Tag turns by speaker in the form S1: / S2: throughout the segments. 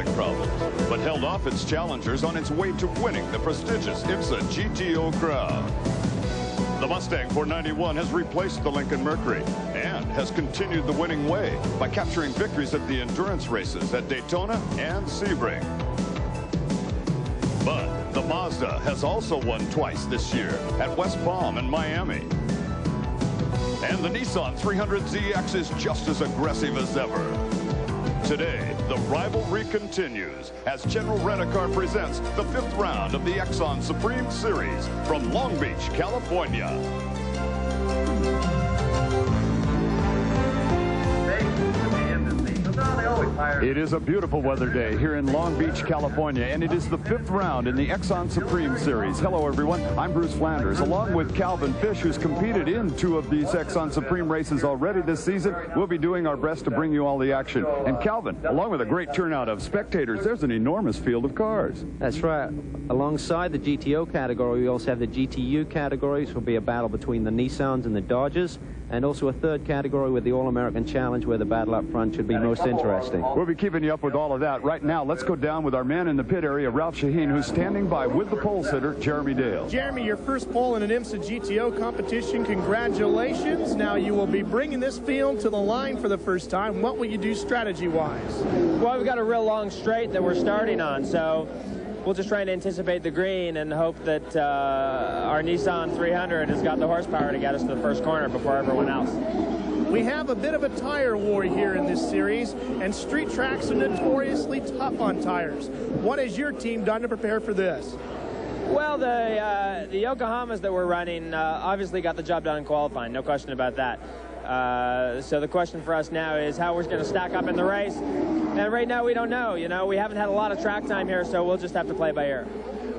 S1: problems, but held off its challengers on its way to winning the prestigious IMSA GTO crown. The Mustang 491 has replaced the Lincoln Mercury and has continued the winning way by capturing victories at the endurance races at Daytona and Sebring. But the Mazda has also won twice this year at West Palm and Miami. And the Nissan 300ZX is just as aggressive as ever. Today, the rivalry continues as General Rent-A-Car presents the 5th round of the Exxon Supreme Series from Long Beach, California. It is a beautiful weather day here in Long Beach, California, and it is the 5th round in the Exxon Supreme Series. Hello, everyone. I'm Bruce Flanders, along with Calvin Fish, who's competed in 2 of these Exxon Supreme races already this season. We'll be doing our best to bring you all the action. And Calvin, along with a great turnout of spectators, there's an enormous field of cars.
S2: That's right. Alongside the GTO category, we also have the GTU categories. Will be a battle between the Nissans and the Dodges, and also a 3rd category with the All-American Challenge, where the battle up front should be most interesting.
S1: We'll be keeping you up with all of that. Right now, let's go down with our man in the pit area, Ralph Shaheen, who's standing by with the pole sitter, Jeremy Dale.
S3: Jeremy, your first pole in an IMSA GTO competition. Congratulations. Now you will be bringing this field to the line for the first time. What will you do strategy-wise?
S4: Well, we've got a real long straight that we're starting on, so we'll just try and anticipate the green and hope that our Nissan 300 has got the horsepower to get us to the first corner before everyone else.
S3: We have a bit of a tire war here in this series, and street tracks are notoriously tough on tires. What has your team done to prepare for this?
S4: Well, the Yokohamas that we're running obviously got the job done in qualifying, no question about that. So the question for us now is how we're going to stack up in the race. And right now we don't know. You know, we haven't had a lot of track time here, so we'll just have to play by ear.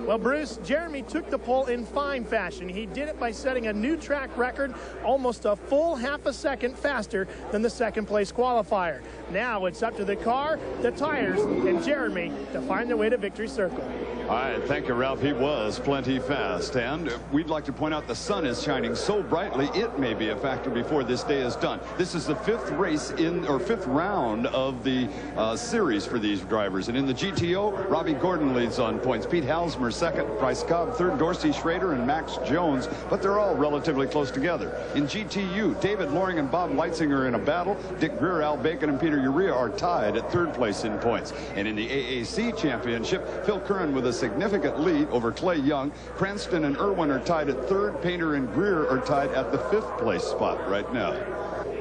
S3: Well, Bruce, Jeremy took the pole in fine fashion. He did it by setting a new track record, almost a full half a second faster than the 2nd place qualifier. Now it's up to the car, the tires, and Jeremy to find their way to victory circle.
S1: All right, thank you, Ralph. He was plenty fast. And we'd like to point out the sun is shining so brightly, it may be a factor before this day is done. This is the 5th race or 5th round of the series for these drivers. And in the GTO, Robbie Gordon leads on points. Pete Halsmer 2nd, Bryce Cobb 3rd, Dorsey Schrader and Max Jones, but they're all relatively close together. In GTU, David Loring and Bob Leitzinger are in a battle. Dick Greer, Al Bacon, and Peter Urea are tied at 3rd place in points. And in the AAC championship, Phil Curran with a significant lead over Clay Young. Cranston and Irwin are tied at 3rd. Painter and Greer are tied at the 5th place spot right now.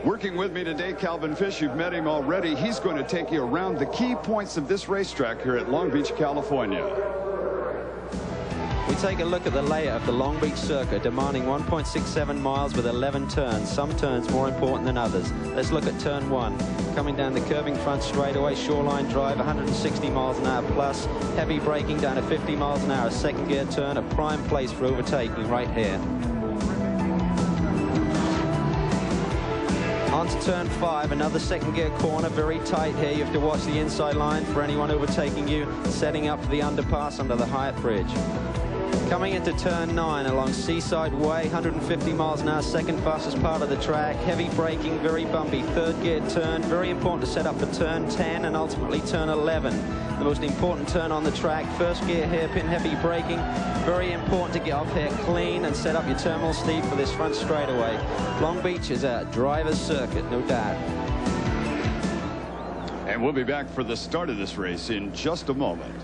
S1: Working with me today, Calvin Fish. You've met him already. He's going to take you around the key points of this racetrack here at Long Beach, California.
S2: We take a look at the layout of the Long Beach circuit, demanding 1.67 miles with 11 turns, some turns more important than others. Let's look at turn 1. Coming down the curving front straightaway, shoreline drive, 160 miles an hour plus, heavy braking down to 50 miles an hour, 2nd gear turn, a prime place for overtaking right here. On to turn 5, another 2nd gear corner, very tight here. You have to watch the inside line for anyone overtaking you, setting up for the underpass under the Hyatt Bridge. Coming into turn 9 along Seaside Way, 150 miles an hour, 2nd fastest part of the track. Heavy braking, very bumpy. 3rd gear turn, very important to set up for turn 10 and ultimately turn 11. The most important turn on the track. 1st gear hairpin, heavy braking. Very important to get off here clean and set up your terminal steep for this front straightaway. Long Beach is a driver's circuit, no doubt.
S1: And we'll be back for the start of this race in just a moment.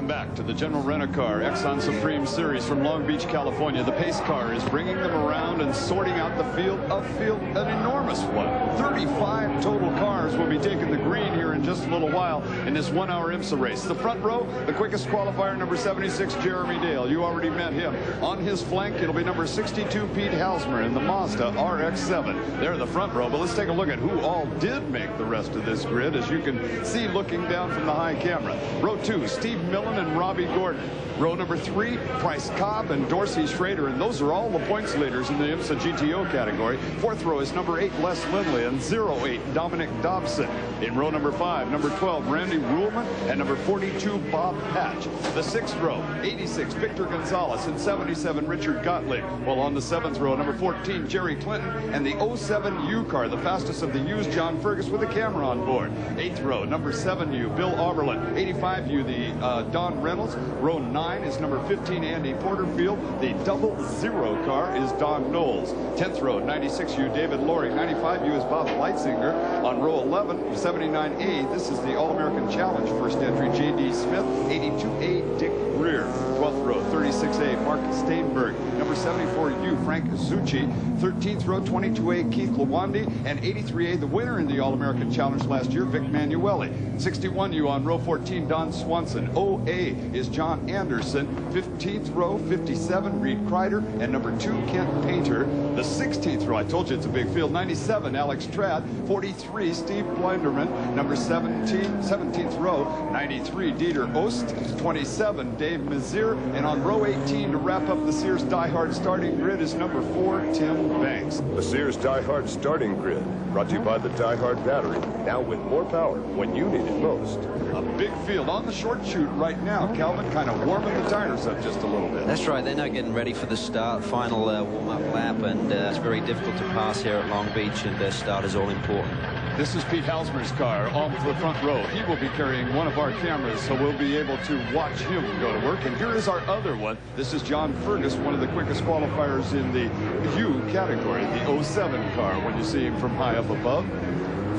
S1: Back to the General Rent-A-Car Exxon Supreme Series from Long Beach, California. The pace car is bringing them around and sorting out the field. An enormous one. 35 total cars will be taking the green here in just a little while in this 1-hour IMSA race. The front row, the quickest qualifier, number 76, Jeremy Dale. You already met him. On his flank, it'll be number 62, Pete Halsmer in the Mazda RX-7. They're the front row, but let's take a look at who all did make the rest of this grid, as you can see looking down from the high camera. Row 2, Steve Millen and Robbie Gordon. Row number 3, Bryce Cobb and Dorsey Schrader, and those are all the points leaders in the IMSA GTO category. 4th row is number 8, Les Lindley, and 08, Dominic Dobson. Anderson. In row number 5, number 12, Randy Ruhlman, and number 42, Bob Patch. The 6th row, 86, Victor Gonzalez, and 77, Richard Gottlieb. While on the 7th row, number 14, Jerry Clinton, and the 07 U car, the fastest of the U's, John Fergus, with a camera on board. 8th row, number 7 U, Bill Oberlin. 85 U, the Don Reynolds. Row 9 is number 15, Andy Porterfield. The 00 car is Don Knowles. 10th row, 96 U, David Loring. 95 U is Bob Leitzinger. On row 11, 79A, this is the All-American Challenge first entry, J.D. Smith. 82A, Dick Greer. 12th row, 36A, Mark Steinberg. Number 74U, Frank Zucchi. 13th row, 22A, Keith Lawandi. And 83A, the winner in the All-American Challenge last year, Vic Manueli. 61U on row 14, Don Swanson. OA is John Anderson. 15th row, 57, Reed Kreider. And number 2, Kent Painter. The 16th row, I told you it's a big field, 97, Alex Tradd. 43, Steve Blinderman. Number 17th row, 93, Dieter Ost. 27, Dave Mazier. And on row 18, to wrap up the Sears Die Hard starting grid, is number 4, Tim Banks.
S5: The Sears Die Hard starting grid, brought to you by the Die Hard battery, now with more power when you need it most.
S1: A big field on the short chute right now. Calvin kind of warming the tires up just a little bit.
S2: That's right. They're now getting ready for the final warm-up lap, and it's very difficult to pass here at Long Beach, and their start is all important.
S1: This is Pete Halsmer's car on the front row. He will be carrying one of our cameras, so we'll be able to watch him go to work. And here is our other one. This is John Fergus, one of the quickest qualifiers in the U category, the 07 car, when you see him from high up above.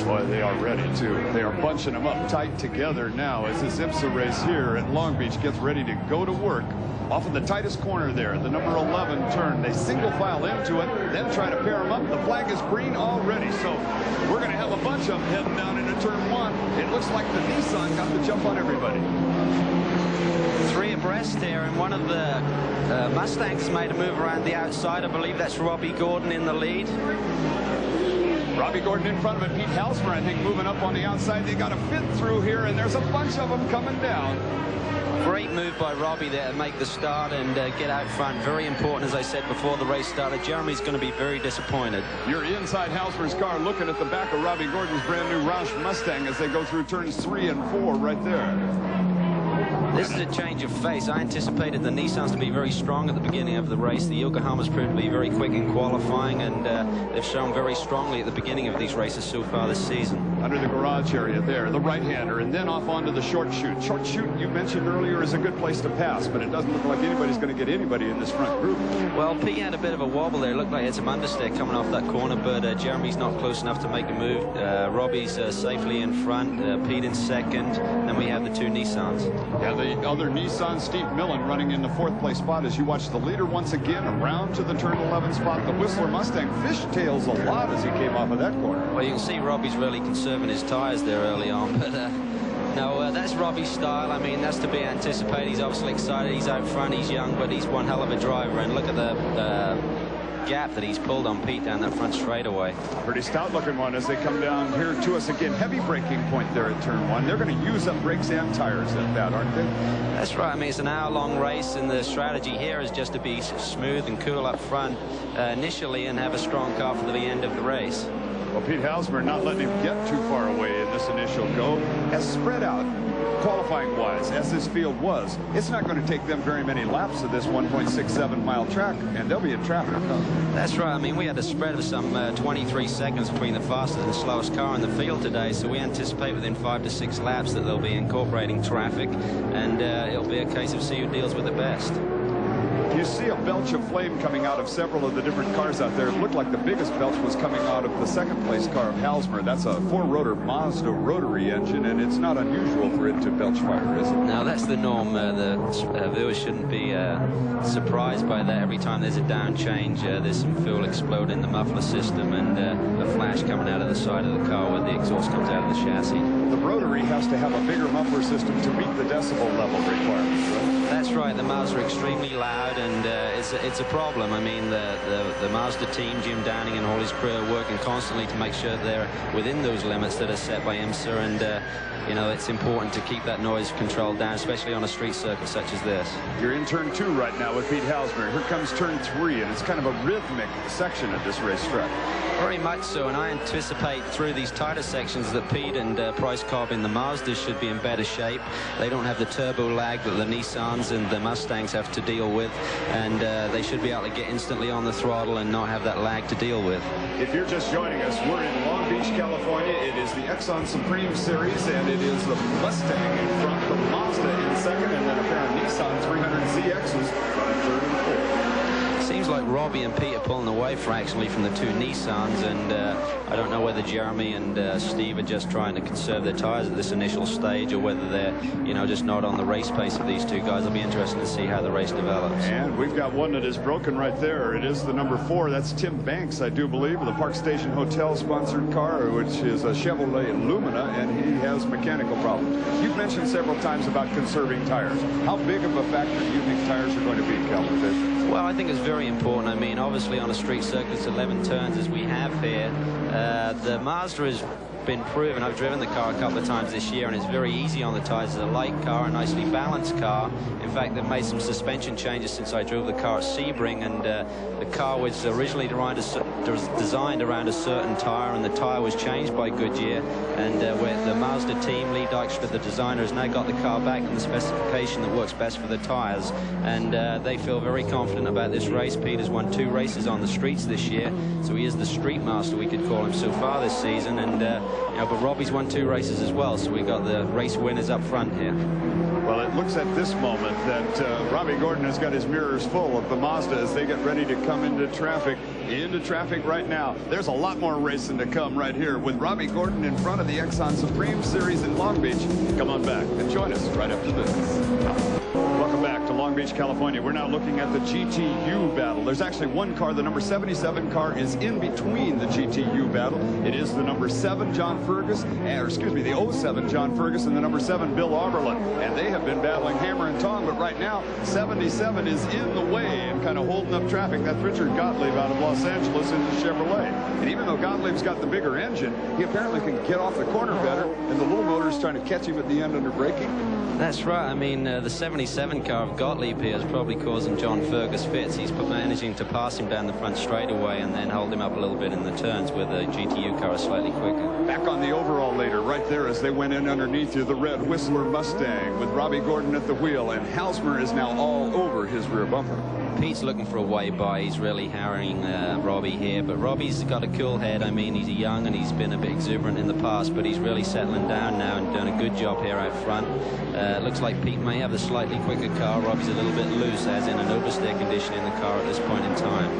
S1: Boy, they are ready, too. They are bunching them up tight together now as this IMSA race here at Long Beach gets ready to go to work. Off in the tightest corner there, the number 11 turn. They single file into it, then try to pair them up. The flag is green already, so we're going to have a bunch of them heading down into turn 1. It looks like the Nissan got the jump on everybody.
S2: 3 abreast here, and one of the Mustangs made a move around the outside. I believe that's Robbie Gordon in the lead.
S1: Robbie Gordon in front of it. Pete Halsmer, I think, moving up on the outside. They got a fit through here, and there's a bunch of them coming down.
S2: Great move by Robbie there to make the start and get out front. Very important, as I said before the race started. Jeremy's going to be very disappointed.
S1: You're inside Halsmer's car looking at the back of Robbie Gordon's brand new Roush Mustang as they go through turns 3 and 4 right there.
S2: This is a change of face. I anticipated the Nissans to be very strong at the beginning of the race. The Yokohamas proved to be very quick in qualifying, and they've shown very strongly at the beginning of these races so far this season.
S1: Under the garage area there, the right-hander, and then off onto the short chute. Short chute, you mentioned earlier, is a good place to pass, but it doesn't look like anybody's going to get anybody in this front group.
S2: Well, Pete had a bit of a wobble there. It looked like he had some understeer coming off that corner, but Jeremy's not close enough to make a move. Robbie's safely in front, Pete in second, and then we have the 2 Nissans.
S1: Yeah, the other Nissan, Steve Millen, running in the 4th place spot as you watch the leader once again around to the turn 11 spot. The Whistler Mustang fishtails a lot as he came off of that corner.
S2: Well, you can see Robbie's really conserving his tires there early on, but no, that's Robbie's style. I mean, that's to be anticipated. He's obviously excited. He's out front. He's young, but he's one hell of a driver. And look at the gap that he's pulled on Pete down that front straightaway.
S1: Pretty stout looking one as they come down here to us again. Heavy braking point there at turn 1. They're going to use up brakes and tires at that, aren't they?
S2: That's right. I mean, it's an hour-long race, and the strategy here is just to be smooth and cool up front initially and have a strong car for the end of the race.
S1: Well, Pete Halsmer not letting him get too far away in this initial go. As spread out qualifying-wise as this field was, it's not going to take them very many laps of this 1.67-mile track, and they'll be in traffic.
S2: That's right. I mean, we had a spread of some 23 seconds between the fastest and the slowest car in the field today, so we anticipate within 5 to 6 laps that they'll be incorporating traffic, and it'll be a case of see who deals with the best.
S1: You see a belch of flame coming out of several of the different cars out there. It looked like the biggest belch was coming out of the 2nd place car of Halsmer. That's a 4-rotor Mazda rotary engine, and it's not unusual for it to belch fire, is it?
S2: No, that's the norm. The viewers shouldn't be surprised by that. Every time there's a down change, there's some fuel exploding in the muffler system and a flash coming out of the side of the car where the exhaust comes out of the chassis.
S1: The rotary has to have a bigger muffler system to meet the decibel level requirements, right?
S2: That's right. The mouths are extremely loud, and it's a problem. I mean, the Mazda team, Jim Downing and all his crew are working constantly to make sure they're within those limits that are set by IMSA, and you know, it's important to keep that noise control down, especially on a street circuit such as this.
S1: You're in turn 2 right now with Pete Halsmer. Here comes turn 3, and it's kind of a rhythmic section of this racetrack.
S2: Very much so, and I anticipate through these tighter sections that Pete and Price Cobb in the Mazdas should be in better shape. They don't have the turbo lag that the Nissans and the Mustangs have to deal with, and they should be able to get instantly on the throttle and not have that lag to deal with.
S1: If you're just joining us, we're in Long Beach, California. It is the Exxon Supreme Series, and it is the Mustang in front, the Mazda in second, and then a pair of Nissan 300ZXs running third and fourth.
S2: Seems like Robbie and Pete are pulling away fractionally from the 2 Nissans, and I don't know whether Jeremy and Steve are just trying to conserve their tires at this initial stage, or whether they're, you know, just not on the race pace of these 2 guys. It'll be interesting to see how the race develops.
S1: And we've got one that is broken right there. It is the number 4. That's Tim Banks, I do believe, the Park Station Hotel sponsored car, which is a Chevrolet Lumina, and he has mechanical problems. You've mentioned several times about conserving tires. How big of a factor do you think tires are going to be, Calvin Fish?
S2: Well, I think it's very important. I mean, obviously on a street circuit, it's 11 turns as we have here. The Mazda has been proven. I've driven the car a couple of times this year, and it's very easy on the tires. It's a light car, a nicely balanced car. In fact, they've made some suspension changes since I drove the car at Sebring, and the car was originally designed around a certain tire, and the tire was changed by Goodyear, and where the Mazda team, Lee Dykstra, the designer, has now got the car back in the specification that works best for the tires, and they feel very confident about this race. Pete has won 2 races on the streets this year, so he is the street master, we could call him, so far this season, and you know, but Robbie's won 2 races as well, so we got the race winners up front here.
S1: Well, it looks at this moment that Robbie Gordon has got his mirrors full of the Mazda as they get ready to come into traffic right now. There's a lot more racing to come right here with Robbie Gordon in front of the Exxon Supreme Series in Long Beach. Come on back and join us right after this. Welcome back to Long Beach, California. We're now looking at the GTU battle. There's actually one car. The number 77 car is in between the GTU battle. It is the number 7 John Fergus, or excuse me, the 07 John Fergus and the number 7 Bill Auberlen. And they have been battling hammer and tong, but right now 77 is in the way and kind of holding up traffic. That's Richard Gottlieb out of Los Angeles in the Chevrolet. And even though Gottlieb's got the bigger engine, he apparently can get off the corner better, and the little motor's trying to catch him at the end under braking.
S2: That's right. I mean, the 77 car of Gottlieb here is probably causing John Fergus fits. He's managing to pass him down the front straightaway and then hold him up a little bit in the turns, with the GTU car is slightly quicker.
S1: Back on the overall later, right there as they went in underneath you, the red Whistler Mustang with Robbie Gordon at the wheel, and Halsmer is now all over his rear bumper.
S2: Pete's looking for a way by. He's really harrying Robbie here, but Robbie's got a cool head. I mean, he's young and he's been a bit exuberant in the past, but he's really settling down now and done a good job here out front. Looks like Pete may have a slightly quicker car. Robbie's a little bit loose, as in an oversteer condition in the car at this point in time.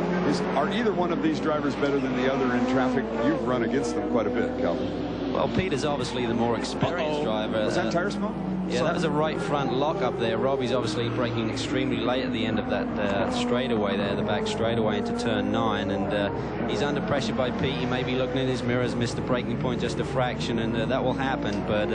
S1: Are either one of these drivers better than the other in traffic? You've run against them quite a bit, Calvin.
S2: Well, Pete is obviously the more experienced driver.
S1: Was that tire smoke?
S2: Yeah, that was a right front lock up there. Robbie's obviously braking extremely late at the end of that straightaway there, the back straightaway into turn 9, and he's under pressure by Pete. He may be looking in his mirrors, missed the braking point just a fraction, and that will happen. But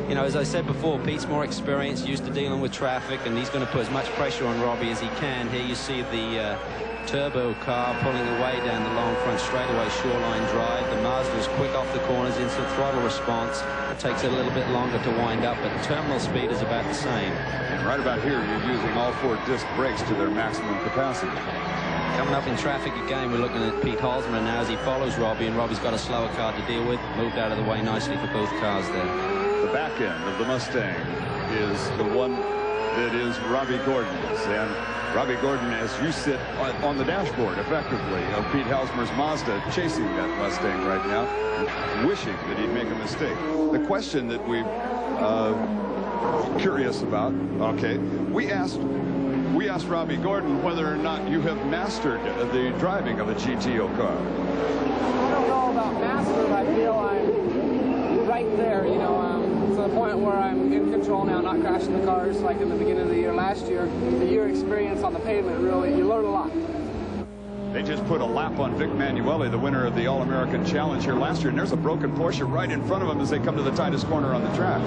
S2: you know, as I said before, Pete's more experienced, used to dealing with traffic, and he's going to put as much pressure on Robbie as he can. Here you see the turbo car pulling away down the long front straightaway, shoreline drive. The Mazda is quick off the corners, instant throttle response. It takes it a little bit longer to wind up, but the terminal speed is about the same.
S1: And right about here, you're using all 4 disc brakes to their maximum capacity.
S2: Coming up in traffic again, we're looking at Pete Halsmer now as he follows Robbie, and Robbie's got a slower car to deal with. Moved out of the way nicely for both cars there.
S1: The back end of the Mustang is the one that is Robbie Gordon's, and Robbie Gordon, as you sit on the dashboard, effectively, of Pete Halsmer's Mazda, chasing that Mustang right now, wishing that he'd make a mistake. The question that we're curious about, okay, we asked Robbie Gordon whether or not you have mastered the driving of a GTO car.
S6: I don't know about mastered. I feel I'm right there, you know, to the point where I'm in control now, not crashing the cars like in the beginning of the year last year. The year experience on the pavement, really, you learn a lot.
S1: They just put a lap on Vic Manueli, the winner of the All-American Challenge here last year, and there's a broken Porsche right in front of them as they come to the tightest corner on the track.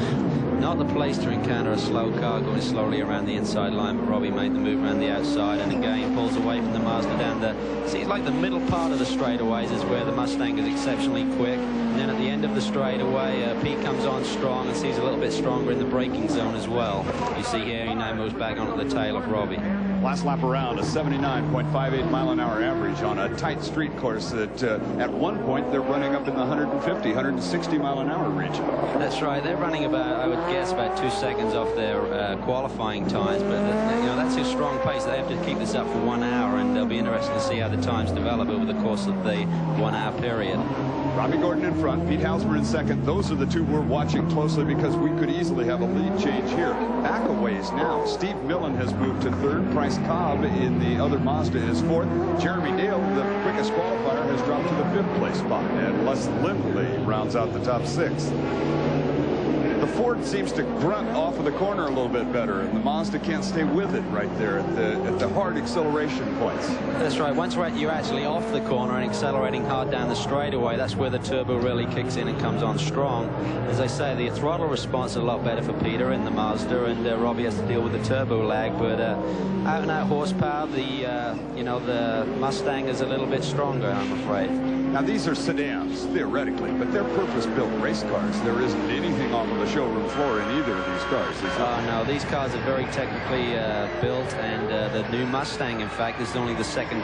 S2: Not the place to encounter a slow car going slowly around the inside line, but Robbie made the move around the outside and again pulls away from the Mazda down the, seems like the middle part of the straightaways is where the Mustang is exceptionally quick. And then at the end of the straightaway, Pete comes on strong and sees a little bit stronger in the braking zone as well. You see here he now moves back onto the tail of Robbie.
S1: Last lap around, a 79.58 mile-an-hour average on a tight street course that at one point they're running up in the 150, 160 mile-an-hour region.
S2: That's right. They're running about, I would guess, about 2 seconds off their qualifying times. But you know, that's a strong pace. They have to keep this up for 1 hour, and it'll be interesting to see how the times develop over the course of the 1 hour period.
S1: Robbie Gordon in front, Pete Hausmer in second. Those are the two we're watching closely because we could easily have a lead change here. Back a ways now. Steve Millen has moved to third. Bryce Cobb in the other Mazda is fourth. Jeremy Dale, the quickest qualifier, has dropped to the 5th place spot. And Les Lindley rounds out the top 6. The Ford seems to grunt off of the corner a little bit better, and the Mazda can't stay with it right there at the hard acceleration points.
S2: That's right. Once you're actually off the corner and accelerating hard down the straightaway, that's where the turbo really kicks in and comes on strong. As I say, the throttle response is a lot better for Peter in the Mazda, and Robbie has to deal with the turbo lag. But out and out horsepower, the Mustang is a little bit stronger, I'm afraid.
S1: Now, these are sedans, theoretically, but they're purpose-built race cars. There isn't anything on the showroom floor in either of these cars, is there?
S2: Oh, no, these cars are very technically built, and the new Mustang, in fact, is only the second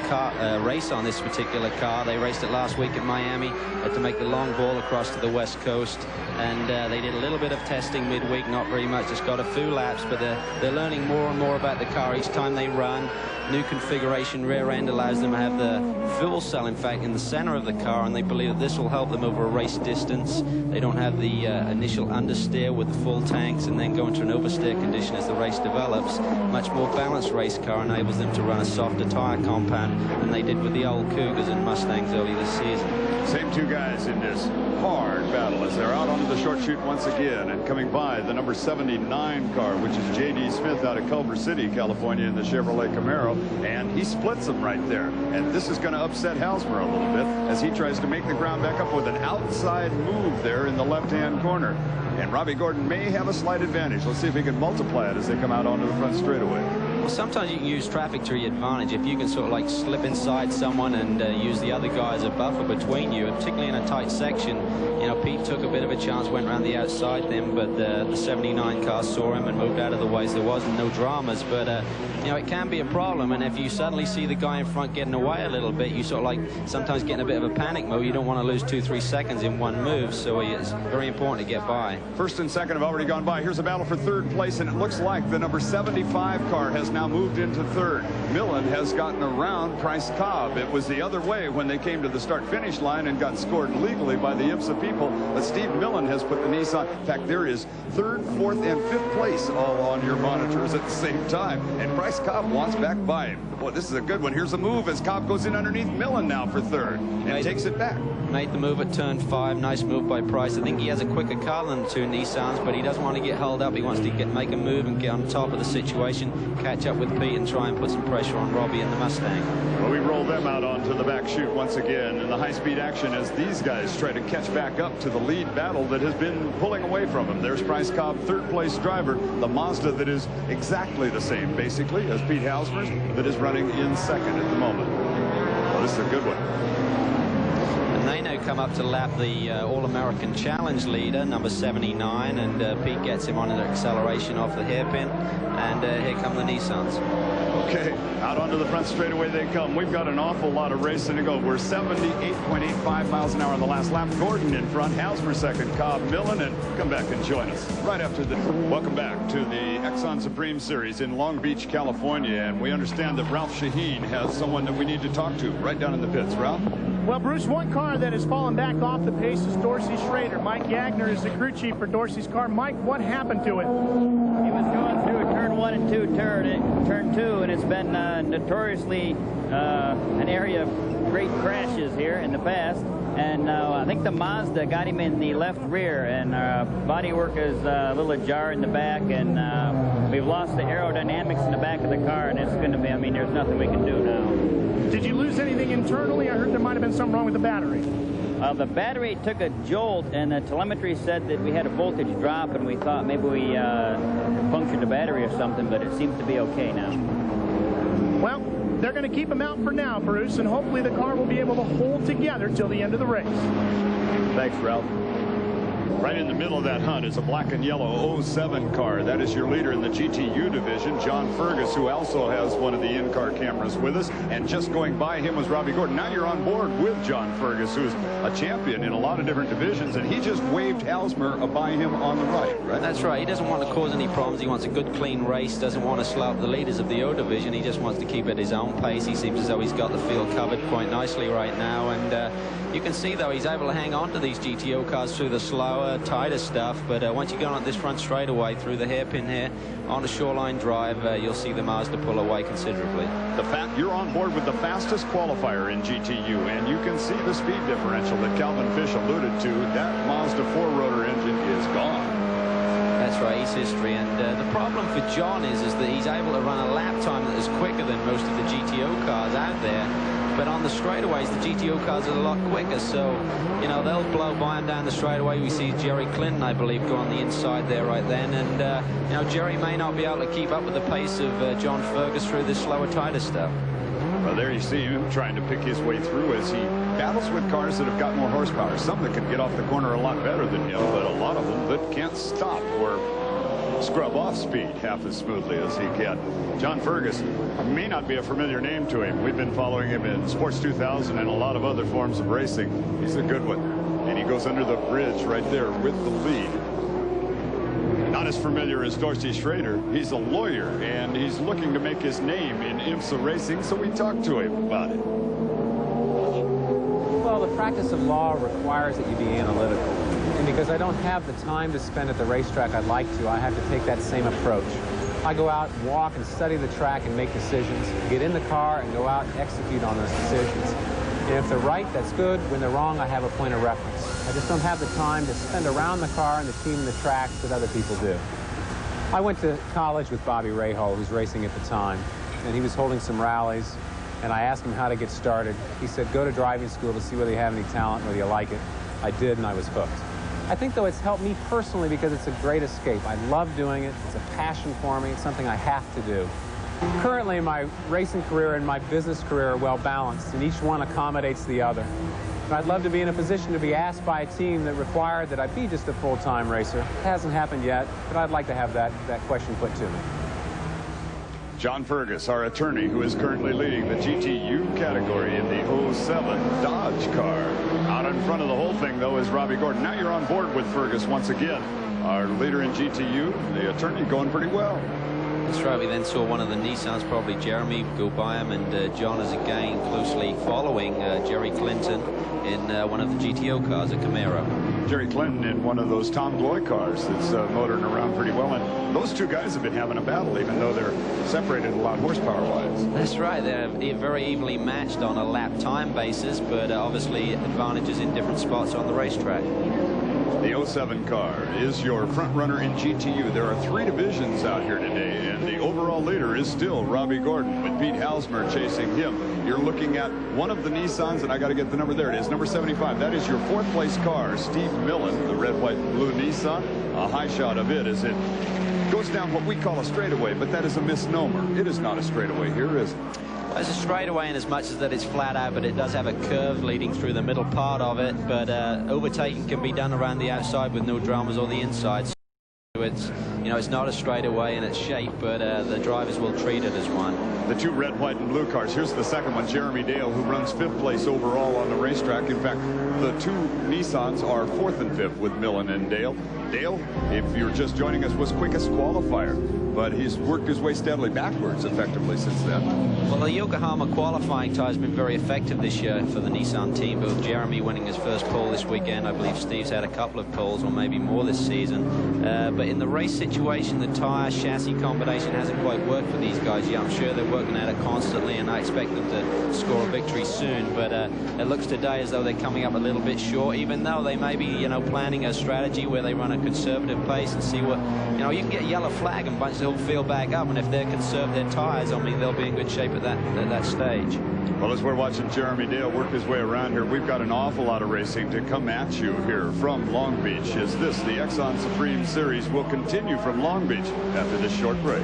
S2: race on this particular car. They raced it last week at Miami, had to make the long haul across to the West Coast, and they did a little bit of testing midweek, not very much, just got a few laps, but they're learning more and more about the car each time they run. New configuration rear end allows them to have the fuel cell, in fact, in the center of the car, and they believe that this will help them over a race distance. They don't have the initial understeer with the full tanks and then go into an oversteer condition as the race develops. Much more balanced race car enables them to run a softer tire compound than they did with the old Cougars and Mustangs early this season.
S1: Same two guys in this hard battle as they're out onto the short chute once again, and coming by the number 79 car, which is J.D. Smith out of Culver City, California, in the Chevrolet Camaro, and he splits them right there. And this is going to upset Hausmer a little bit as he tries to make the ground back up with an outside move there in the left-hand corner. And Robbie Gordon may have a slight advantage. Let's see if he can multiply it as they come out onto the front straightaway.
S2: Well, sometimes you can use traffic to your advantage. If you can sort of like slip inside someone and use the other guy as a buffer between you, particularly in a tight section. You know, Pete took a bit of a chance, went around the outside then, but the 79 car saw him and moved out of the way, so there wasn't no dramas. But, you know, it can be a problem, and if you suddenly see the guy in front getting away a little bit, you sort of like sometimes get in a bit of a panic mode. You don't want to lose 2-3 seconds in one move, so it's very important to get by.
S1: First and second have already gone by. Here's a battle for third place, and it looks like the number 75 car has now moved into third. Millen has gotten around Bryce Cobb. It was the other way when they came to the start-finish line and got scored legally by the IMSA people, but Steve Millen has put the Nissan. In fact, there is third, fourth, and fifth place all on your monitors at the same time, and Bryce Cobb wants back by him. Boy, this is a good one. Here's a move as Cobb goes in underneath Millen now for third and takes it back.
S2: Made the move at turn 5. Nice move by Price. I think he has a quicker car than the two Nissans, but he doesn't want to get held up. He wants to make a move and get on top of the situation, catch up with Pete and try and put some pressure on Robbie and the Mustang.
S1: Well, we roll them out onto the back chute once again in the high-speed action as these guys try to catch back up to the lead battle that has been pulling away from them. There's Bryce Cobb, third-place driver, the Mazda that is exactly the same, basically, as Pete Hausmer's, that is running in second at the moment. Well, this is a good one.
S2: And they now come up to lap the All-American Challenge leader, number 79, and Pete gets him on an acceleration off the hairpin, and here come the Nissans.
S1: Okay, out onto the front straightaway they come. We've got an awful lot of racing to go. We're 78.85 miles an hour on the last lap. Gordon in front, Hausmer second, Cobb, Millen, and come back and join us right after this. Welcome back to the Exxon Supreme Series in Long Beach, California, and we understand that Ralph Shaheen has someone that we need to talk to right down in the pits. Ralph?
S3: Well, Bruce, one car that has fallen back off the pace is Dorsey Schrader. Mike Gagner is the crew chief for Dorsey's car. Mike, what happened to it?
S7: He was going through turn 1 and 2 turn 2, and it's been notoriously an area of great crashes here in the past. And I think the Mazda got him in the left rear, and bodywork is a little ajar in the back, and we've lost the aerodynamics in the back of the car, and it's going to be, I mean, there's nothing we can do now.
S3: Did you lose anything internally? I heard there might have been something wrong with the battery.
S7: The battery took a jolt, and the telemetry said that we had a voltage drop, and we thought maybe we punctured the battery or something, but it seems to be okay now.
S3: Well, they're going to keep him out for now, Bruce, and hopefully the car will be able to hold together till the end of the race.
S1: Thanks, Ralph. Right in the middle of that hunt is a black and yellow 07 car. That is your leader in the GTU division, John Fergus, who also has one of the in-car cameras with us. And just going by him was Robbie Gordon. Now you're on board with John Fergus, who's a champion in a lot of different divisions. And he just waved Halsmer by him on the right?
S2: That's right. He doesn't want to cause any problems. He wants a good, clean race. Doesn't want to slow up the leaders of the O division. He just wants to keep at his own pace. He seems as though he's got the field covered quite nicely right now. And you can see, though, he's able to hang on to these GTO cars through the slower, tighter stuff. But once you go on this front straightaway through the hairpin here on a shoreline drive, you'll see the Mazda pull away considerably.
S1: You're on board with the fastest qualifier in GTU, and you can see the speed differential that Calvin Fish alluded to. That Mazda 4-rotor engine is gone.
S2: That's right, he's history. And the problem for John is that he's able to run a lap time that is quicker than most of the GTO cars out there. But on the straightaways, the GTO cars are a lot quicker, so, you know, they'll blow by him down the straightaway. We see Jerry Clinton, I believe, go on the inside there right then. And, you know, Jerry may not be able to keep up with the pace of John Fergus through this slower, tighter stuff.
S1: Well, there you see him trying to pick his way through as he battles with cars that have got more horsepower. Some that can get off the corner a lot better than him, but a lot of them that can't stop or scrub off speed half as smoothly as he can. John Fergus may not be a familiar name to him. We've been following him in Sports 2000 and a lot of other forms of racing. He's a good one. And he goes under the bridge right there with the lead. Not as familiar as Dorsey Schrader. He's a lawyer, and he's looking to make his name in IMSA racing, so we talked to him about it.
S6: Well, the practice of law requires that you be analytical. And because I don't have the time to spend at the racetrack I'd like to, I have to take that same approach. I go out, walk, and study the track and make decisions, get in the car and go out and execute on those decisions. And if they're right, that's good. When they're wrong, I have a point of reference. I just don't have the time to spend around the car and the team and the tracks that other people do. I went to college with Bobby Rahal, who's racing at the time, and he was holding some rallies, and I asked him how to get started. He said, go to driving school to see whether you have any talent, whether you like it. I did, and I was hooked. I think, though, it's helped me personally because it's a great escape. I love doing it. It's a passion for me. It's something I have to do. Currently, my racing career and my business career are well balanced, and each one accommodates the other. And I'd love to be in a position to be asked by a team that required that I be just a full-time racer. It hasn't happened yet, but I'd like to have that question put to me.
S1: John Fergus, our attorney, who is currently leading the GTU category in the 07 Dodge car. Out in front of the whole thing, though, is Robbie Gordon. Now you're on board with Fergus once again. Our leader in GTU, the attorney, going pretty well.
S2: That's right. We then saw one of the Nissans, probably Jeremy, go by him, and John is again closely following Jerry Clinton in one of the GTO cars, a Camaro.
S1: Jerry Clinton in one of those Tom Gloy cars that's motoring around pretty well. And those two guys have been having a battle, even though they're separated a lot horsepower-wise.
S2: That's right. They're very evenly matched on a lap time basis, but obviously advantages in different spots on the racetrack.
S1: The 07 car is your front runner in GTU. There are 3 divisions out here today, and the overall leader is still Robbie Gordon with Pete Halsmer chasing him. You're looking at one of the Nissans, and I got to get the number. There it is, number 75. That is your 4th place car, Steve Millen, the red, white, and blue Nissan. A high shot of it as it goes down what we call a straightaway, but that is a misnomer. It is not a straightaway here, is it?
S2: It's a straightaway in as much as that it's flat out, but it does have a curve leading through the middle part of it. But overtaking can be done around the outside with no dramas on the inside. So it's, you know, it's not a straightaway in its shape, but the drivers will treat it as one.
S1: The 2 red, white, and blue cars. Here's the second one, Jeremy Dale, who runs 5th place overall on the racetrack. In fact, the 2 Nissans are 4th and 5th with Millen and Dale. Dale, if you're just joining us, was quickest qualifier, but he's worked his way steadily backwards effectively since then.
S2: Well, the Yokohama qualifying tie has been very effective this year for the Nissan team, both Jeremy winning his first pole this weekend. I believe Steve's had a couple of poles or maybe more this season. But in the race situation, the tire chassis combination hasn't quite worked for these guys yet. I'm sure they're working at it constantly, and I expect them to score a victory soon. But it looks today as though they're coming up a little bit short, even though they may be, you know, planning a strategy where they run a conservative pace and see what, you know, you can get a yellow flag and bunch the whole field back up, and if they conserve their tires, I mean, they'll be in good shape at that stage.
S1: Well, as we're watching Jeremy Dale work his way around here, we've got an awful lot of racing to come at you here from Long Beach. Is this the Exxon Supreme Series will continue from Long Beach after this short break.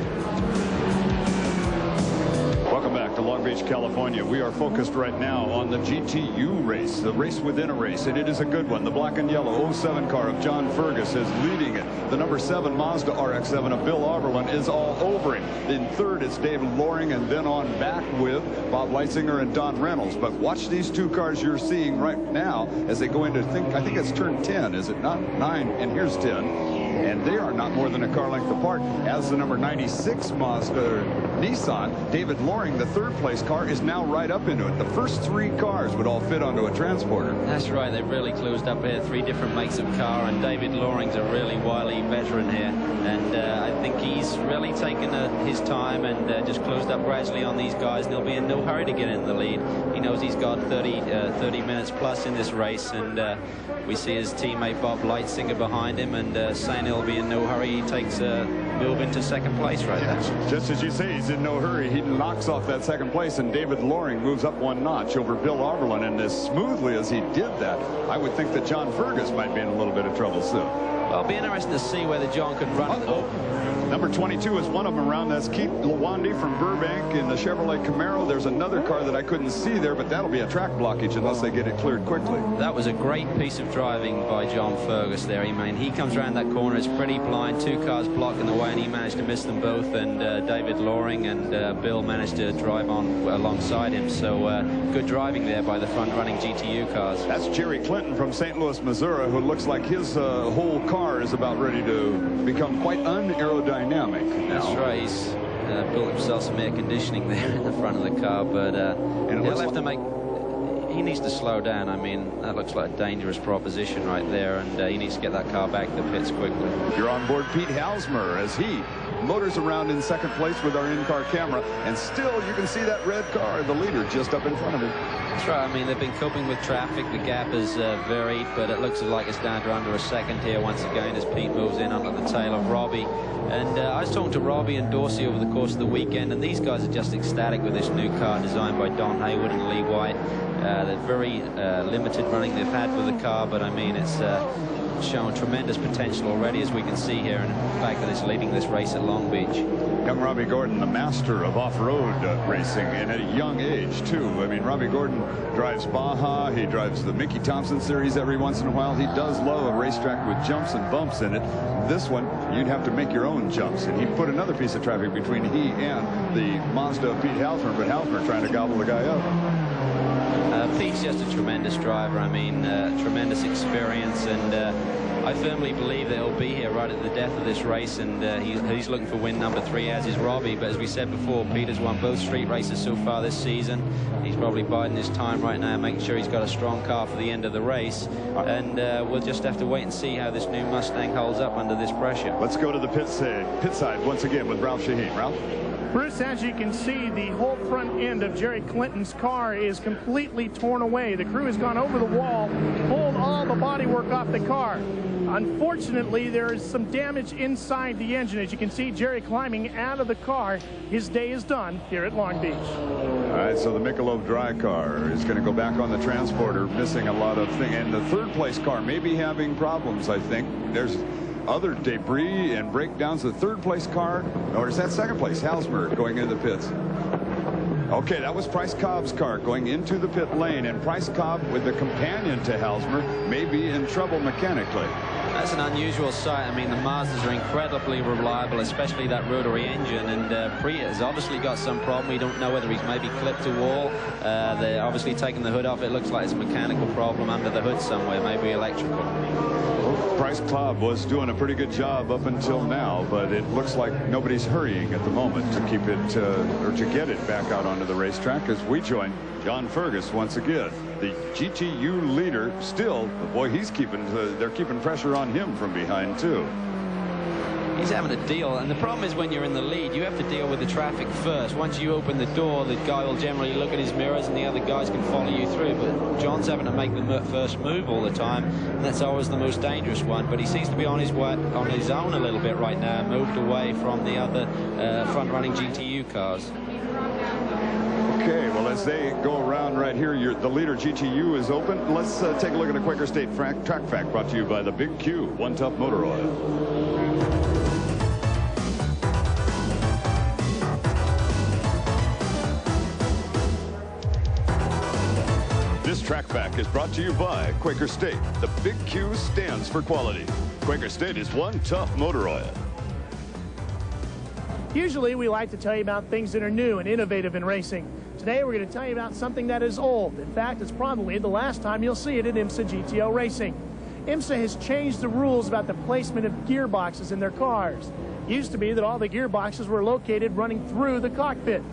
S1: Welcome back to Long Beach, California. We are focused right now on the GTU race, the race within a race, and it is a good one. The black and yellow 07 car of John Fergus is leading it. The number 7 Mazda RX-7 of Bill Auberlen is all over him. In third, it's David Loring, and then on back with Bob Leitzinger and Don Reynolds. But watch these two cars you're seeing right now as they go into, I think it's turn 10, is it not? 9, and here's 10. And they are not more than a car length apart. As the number 96 Mazda Nissan, David Loring, the third place car, is now right up into it. The first 3 cars would all fit onto a transporter.
S2: That's right. They've really closed up here. 3 different makes of car, and David Loring's a really wily veteran here. And I think he's really taken his time and just closed up gradually on these guys, and he'll be in no hurry to get in the lead. He knows he's got 30 minutes plus in this race, and we see his teammate Bob Leitzinger behind him, and saying he'll be in no hurry. He takes a move into second place right there.
S1: Just as you say, he's in no hurry. He knocks off that second place, and David Loring moves up 1 notch over Bill Auberlen. And as smoothly as he did that, I would think that John Fergus might be in a little bit of trouble soon.
S2: Well, it'll be interesting to see whether John could run it.
S1: Number 22 is one of them around. That's Keith Lawande from Burbank in the Chevrolet Camaro. There's another car that I couldn't see there, but that'll be a track blockage unless they get it cleared quickly.
S2: That was a great piece of driving by John Fergus there. He comes around that corner. It's pretty blind. 2 cars blocking the way, and he managed to miss them both. And David Loring and Bill managed to drive on alongside him. So good driving there by the front-running GTU cars.
S1: That's Jerry Clinton from St. Louis, Missouri, who looks like his whole car is about ready to become quite unaerodynamic.
S2: That's right. He's built himself some air conditioning there in the front of the car, but he'll have to make. He needs to slow down. I mean, that looks like a dangerous proposition right there, and he needs to get that car back to the pits quickly.
S1: You're on board Pete Halsmer as he motors around in second place with our in-car camera, and still you can see that red car, the leader, just up in front of him.
S2: That's right. I mean, they've been coping with traffic. The gap is varied, but it looks like it's down to under a second here once again as Pete moves in under the tail of Robbie. And I was talking to Robbie and Dorsey over the course of the weekend, and these guys are just ecstatic with this new car designed by Don Haywood and Lee White. They're very limited running they've had with the car, but I mean, it's shown tremendous potential already, as we can see here, and the fact that it's leading this race at Long Beach.
S1: Young Robbie Gordon, the master of off-road racing, and at a young age, too. I mean, Robbie Gordon drives Baja. He drives the Mickey Thompson Series every once in a while. He does love a racetrack with jumps and bumps in it. This one, you'd have to make your own jumps, and he put another piece of traffic between he and the Mazda of Pete Halsmer, but Halsmer trying to gobble the guy up.
S2: Pete's just a tremendous driver. I mean, tremendous experience, and I firmly believe that he'll be here right at the death of this race, and he's looking for win number 3, as is Robbie. But as we said before, Pete has won both street races so far this season. He's probably biding his time right now, making sure he's got a strong car for the end of the race, and we'll just have to wait and see how this new Mustang holds up under this pressure.
S1: Let's go to the pit side once again with Ralph Shaheen. Ralph?
S3: Bruce, as you can see, the whole front end of Jerry Clinton's car is completely torn away. The crew has gone over the wall, pulled all the bodywork off the car. Unfortunately, there is some damage inside the engine. As you can see, Jerry climbing out of the car. His day is done here at Long Beach.
S1: All right, so the Michelob dry car is going to go back on the transporter, missing a lot of things. And the third place car may be having problems, I think. There's other debris and breakdowns. The third place car, or is that second place? Halsmer going into the pits. Okay, that was Price Cobb's car going into the pit lane, and Price Cobb, with the companion to Halsmer, may be in trouble mechanically.
S2: That's an unusual sight. I mean, the Mazdas are incredibly reliable, especially that rotary engine, and Preet has obviously got some problem. We don't know whether he's maybe clipped a wall. They're obviously taking the hood off. It looks like it's a mechanical problem under the hood somewhere, maybe electrical.
S1: Well, Bryce Cobb was doing a pretty good job up until now, but it looks like nobody's hurrying at the moment to keep it or to get it back out onto the racetrack as we join John Fergus once again. The GTU leader still, boy, he's keeping, they're keeping pressure on him from behind too.
S2: He's having to deal, and the problem is when you're in the lead, you have to deal with the traffic first. Once you open the door, the guy will generally look at his mirrors and the other guys can follow you through, but John's having to make the first move all the time, and that's always the most dangerous one. But he seems to be on his way, on his own a little bit right now, moved away from the other front-running GTU cars.
S1: Okay, well, as they go around right here, the leader GTU is open. Let's take a look at a Quaker State track fact brought to you by the Big Q, One Tough Motor Oil. This track fact is brought to you by Quaker State. The Big Q stands for quality. Quaker State is One Tough Motor Oil. Usually we like to tell you about things that are new and innovative in racing. Today we're going to tell you about something that is old. In fact, it's probably the last time you'll see it at IMSA GTO Racing. IMSA has changed the rules about the placement of gearboxes in their cars. It used to be that all the gearboxes were located running through the cockpit.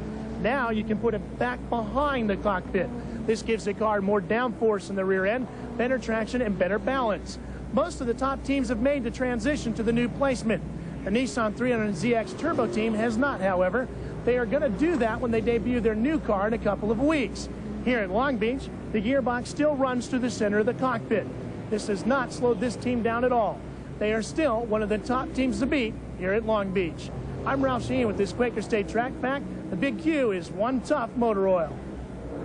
S1: Now you can put it back behind the cockpit. This gives the car more downforce in the rear end, better traction, and better balance. Most of the top teams have made the transition to the new placement. The Nissan 300ZX Turbo team has not, however. They are going to do that when they debut their new car in a couple of weeks. Here at Long Beach, the gearbox still runs through the center of the cockpit. This has not slowed this team down at all. They are still one of the top teams to beat here at Long Beach. I'm Ralph Sheehan with this Quaker State track fact. The Big Q is One Tough Motor Oil.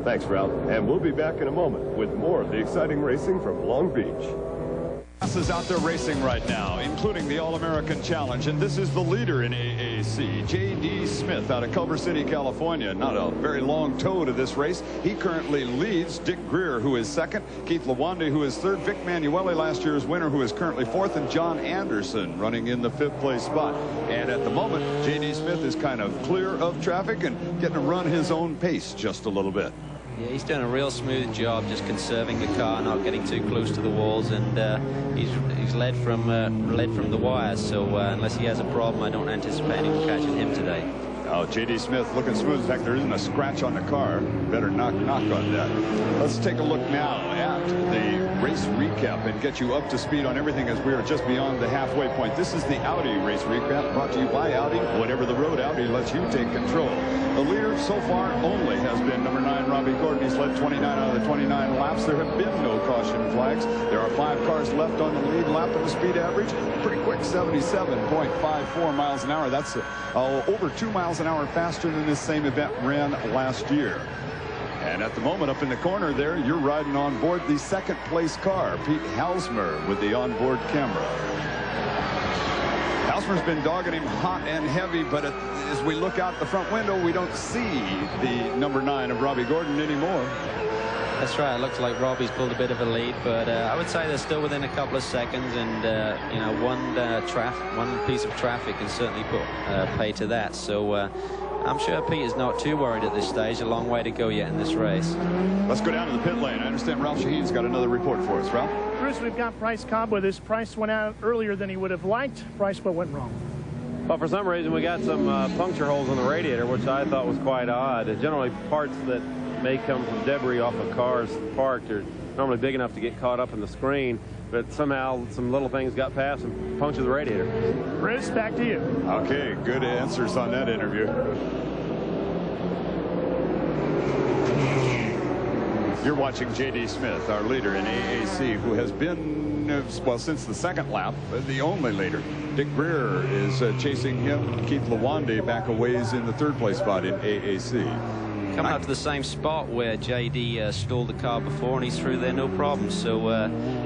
S5: Thanks, Ralph. And we'll be back in a moment with more of the exciting racing from Long Beach.
S1: Is out there racing right now, including the All-American Challenge, and this is the leader in AAC, J.D. Smith out of Culver City, California. Not a very long toe to this race. He currently leads. Dick Greer, who is second, Keith Lawande, who is third, Vic Manuelli, last year's winner, who is currently fourth, and John Anderson running in the fifth place spot. And at the moment, J.D. Smith is kind of clear of traffic and getting to run his own pace just a little bit.
S2: Yeah, he's done a real smooth job just conserving the car, not getting too close to the walls, and he's led from the wires. So unless he has a problem, I don't anticipate catching him today.
S1: Oh, J.D. Smith looking smooth. In fact, there isn't a scratch on the car. Better knock on that. Let's take a look now at the race recap and get you up to speed on everything as we are just beyond the halfway point. This is the Audi race recap brought to you by Audi. Whatever the road, Audi lets you take control. The leader so far only has been number 9, Robbie Gordon. He's led 29 out of the 29 laps. There have been no caution flags. There are 5 cars left on the lead lap, and the speed average, pretty quick, 77.54 miles an hour. That's over 2 miles an hour faster than this same event ran last year. And at the moment, up in the corner there, you're riding on board the second place car, Pete Halsmer, with the onboard camera. Halsmer's been dogging him hot and heavy, but as we look out the front window, we don't see the number 9 of Robbie Gordon anymore.
S2: That's right. It looks like Robbie's pulled a bit of a lead, but I would say they're still within a couple of seconds, and you know, one piece of traffic can certainly pay to that. So I'm sure Pete is not too worried at this stage. A long way to go yet in this race.
S1: Let's go down to the pit lane. I understand Ralph Shaheen's got another report for us. Ralph?
S3: Bruce, we've got Bryce Cobb with us. Price went out earlier than he would have liked. Bryce, what went wrong?
S8: Well, for some reason, we got some puncture holes in the radiator, which I thought was quite odd. Generally, parts that may come from debris off of cars parked are normally big enough to get caught up in the screen, but somehow some little things got past and punctured the radiator.
S3: Bruce, back to you.
S1: Okay, good answers on that interview. You're watching J.D. Smith, our leader in AAC, who has been, well, since the second lap, the only leader. Dick Greer is chasing him. Keith Lawande back a ways in the third place spot in AAC.
S2: Coming up to the same spot where JD stalled the car before, and he's through there no problem. So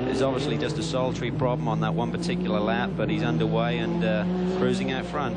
S2: it's obviously just a solitary problem on that one particular lap, but he's underway and cruising out front.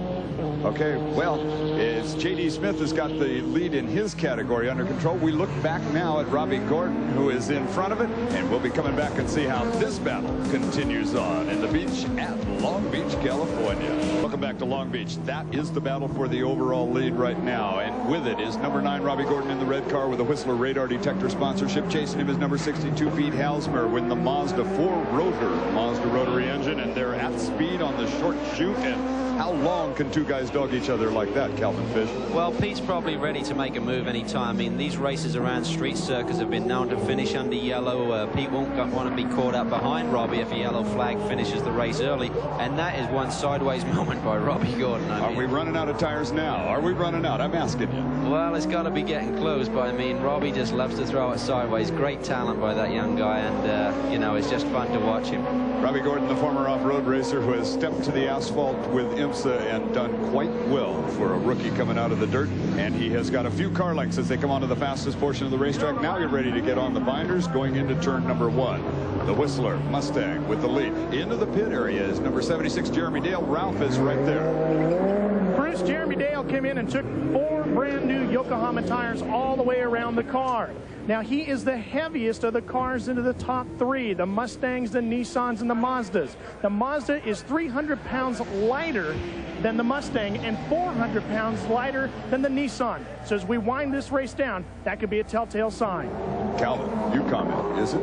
S1: Okay, well, as J.D. Smith has got the lead in his category under control, we look back now at Robbie Gordon, who is in front of it, and we'll be coming back and see how this battle continues on in the beach at Long Beach, California. Welcome back to Long Beach. That is the battle for the overall lead right now, and with it is number 9 Robbie Gordon in the red car with a Whistler radar detector sponsorship. Chasing him is number 62 Pete Halsmer with the Mazda 4-rotor Mazda rotary engine, and they're at speed on the short chute. And how long can two guys dog each other like that, Calvin Fish?
S2: Well, Pete's probably ready to make a move anytime. I mean, these races around street circuits have been known to finish under yellow. Pete won't want to be caught up behind Robbie if a yellow flag finishes the race early. And that is one sideways moment by Robbie Gordon.
S1: Are we running out of tires now? Are we running out? I'm asking you.
S2: Well, it's got to be getting close, but I mean, Robbie just loves to throw it sideways. Great talent by that young guy, and, you know, it's just fun to watch him.
S1: Robbie Gordon, the former off-road racer who has stepped to the asphalt with IMSA and done quite well for a rookie coming out of the dirt. And he has got a few car lengths as they come onto the fastest portion of the racetrack. Now you're ready to get on the binders going into turn number 1. The Whistler Mustang with the lead. Into the pit area is number 76 Jeremy Dale. Ralph is right there.
S3: Bruce, Jeremy Dale came in and took 4 brand new Yokohama tires all the way around the car. Now, he is the heaviest of the cars into the top 3, the Mustangs, the Nissans, and the Mazdas. The Mazda is 300 pounds lighter than the Mustang and 400 pounds lighter than the Nissan. So as we wind this race down, that could be a telltale sign.
S1: Calvin, you comment, is it?